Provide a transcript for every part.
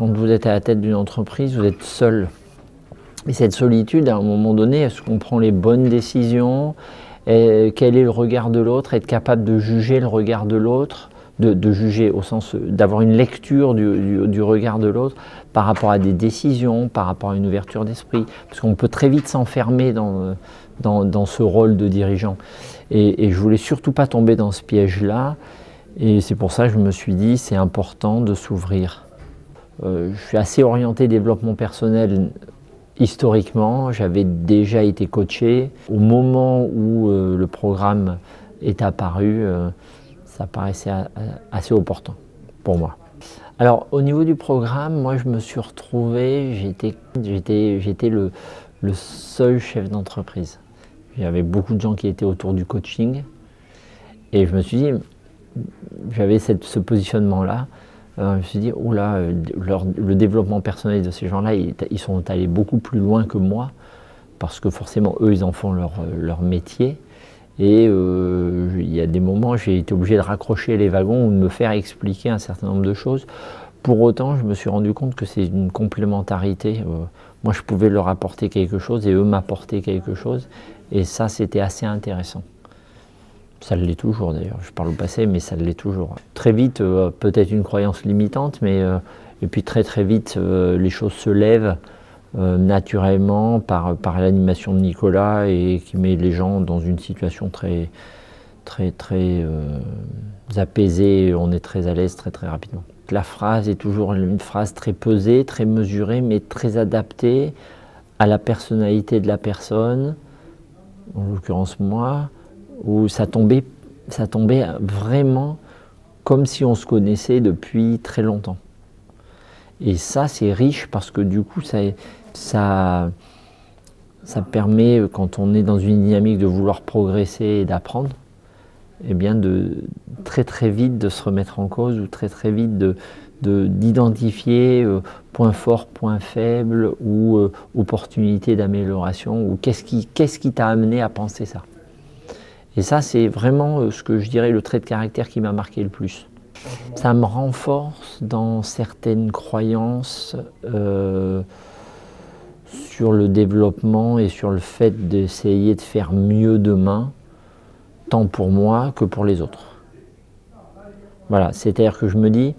quand vous êtes à la tête d'une entreprise, vous êtes seul. Et cette solitude, à un moment donné, est-ce qu'on prend les bonnes décisions? Quel est le regard de l'autre? Être capable de juger le regard de l'autre, de juger au sens d'avoir une lecture du regard de l'autre par rapport à des décisions, par rapport à une ouverture d'esprit. Parce qu'on peut très vite s'enfermer dans ce rôle de dirigeant. Et je voulais surtout pas tomber dans ce piège-là. Et c'est pour ça que je me suis dit, c'est important de s'ouvrir. Je suis assez orienté développement personnel historiquement. J'avais déjà été coaché. Au moment où le programme est apparu, ça paraissait assez opportun pour moi. Alors au niveau du programme, moi je me suis retrouvé, j'étais le seul chef d'entreprise. Il y avait beaucoup de gens qui étaient autour du coaching. Et je me suis dit, j'avais ce positionnement-là, je me suis dit, oula, le développement personnel de ces gens-là, ils sont allés beaucoup plus loin que moi, parce que forcément, eux, ils en font leur métier. Et il y a des moments, j'ai été obligé de raccrocher les wagons ou de me faire expliquer un certain nombre de choses. Pour autant, je me suis rendu compte que c'est une complémentarité. Moi, je pouvais leur apporter quelque chose et eux m'apporter quelque chose. Et ça, c'était assez intéressant. Ça l'est toujours d'ailleurs, je parle au passé, mais ça l'est toujours. Très vite, peut-être une croyance limitante, mais et puis très vite, les choses se lèvent naturellement par l'animation de Nicolas et qui met les gens dans une situation très apaisée, on est très à l'aise très rapidement. La phrase est toujours une phrase très pesée, très mesurée, mais très adaptée à la personnalité de la personne, en l'occurrence moi, où ça tombait vraiment comme si on se connaissait depuis très longtemps. Et ça, c'est riche parce que du coup, ça permet, quand on est dans une dynamique de vouloir progresser et d'apprendre, eh bien de très vite de se remettre en cause ou très vite d'identifier points forts, points faibles ou opportunités d'amélioration ou qu'est-ce qui t'a amené à penser ça. Et ça, c'est vraiment ce que je dirais le trait de caractère qui m'a marqué le plus. Ça me renforce dans certaines croyances sur le développement et sur le fait d'essayer de faire mieux demain, tant pour moi que pour les autres. Voilà, c'est-à-dire que je me dis,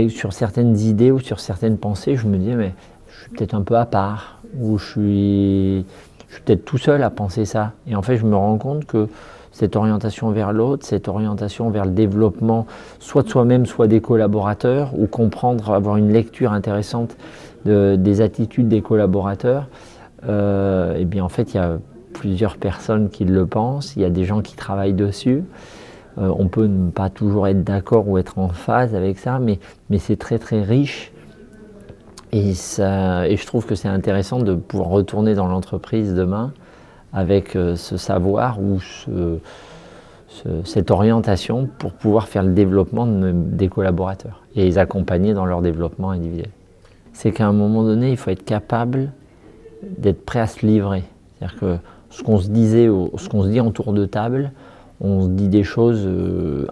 sur certaines idées ou sur certaines pensées, je me dis, mais je suis peut-être un peu à part, ou je suis peut-être tout seul à penser ça. Et en fait, je me rends compte que cette orientation vers l'autre, cette orientation vers le développement, soit de soi-même, soit des collaborateurs, ou comprendre, avoir une lecture intéressante des attitudes des collaborateurs, et bien en fait, il y a plusieurs personnes qui le pensent, il y a des gens qui travaillent dessus. On peut ne pas toujours être d'accord ou être en phase avec ça, mais c'est très riche. Et je trouve que c'est intéressant de pouvoir retourner dans l'entreprise demain avec ce savoir ou cette orientation pour pouvoir faire le développement des collaborateurs et les accompagner dans leur développement individuel. C'est qu'à un moment donné, il faut être capable d'être prêt à se livrer. C'est-à-dire que ce qu'on se dit en tour de table, on se dit des choses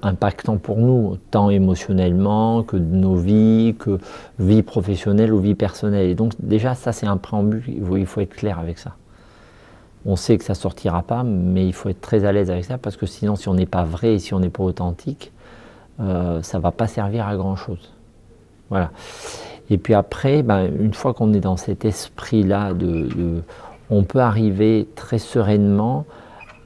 impactantes pour nous, tant émotionnellement que de nos vies, que vie professionnelle ou vie personnelle. Et donc déjà, ça c'est un préambule, il faut être clair avec ça. On sait que ça ne sortira pas, mais il faut être très à l'aise avec ça, parce que sinon, si on n'est pas vrai et si on n'est pas authentique, ça ne va pas servir à grand-chose. Voilà. Et puis après, une fois qu'on est dans cet esprit-là, on peut arriver très sereinement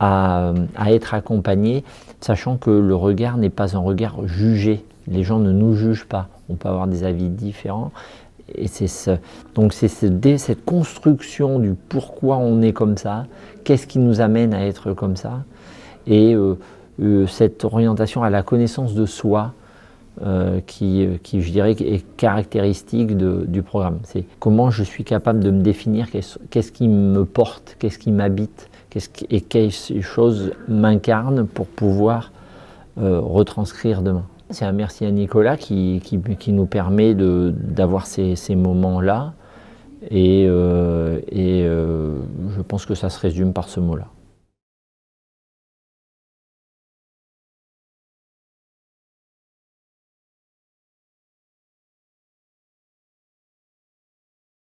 à être accompagné, sachant que le regard n'est pas un regard jugé. Les gens ne nous jugent pas. On peut avoir des avis différents. Et donc c'est cette construction du pourquoi on est comme ça, qu'est-ce qui nous amène à être comme ça, et cette orientation à la connaissance de soi qui, je dirais, est caractéristique du programme. C'est comment je suis capable de me définir, qu'est-ce qui me porte, qu'est-ce qui m'habite, et quelles choses m'incarnent pour pouvoir retranscrire demain. C'est un merci à Nicolas qui nous permet d'avoir ces moments-là, et je pense que ça se résume par ce mot-là.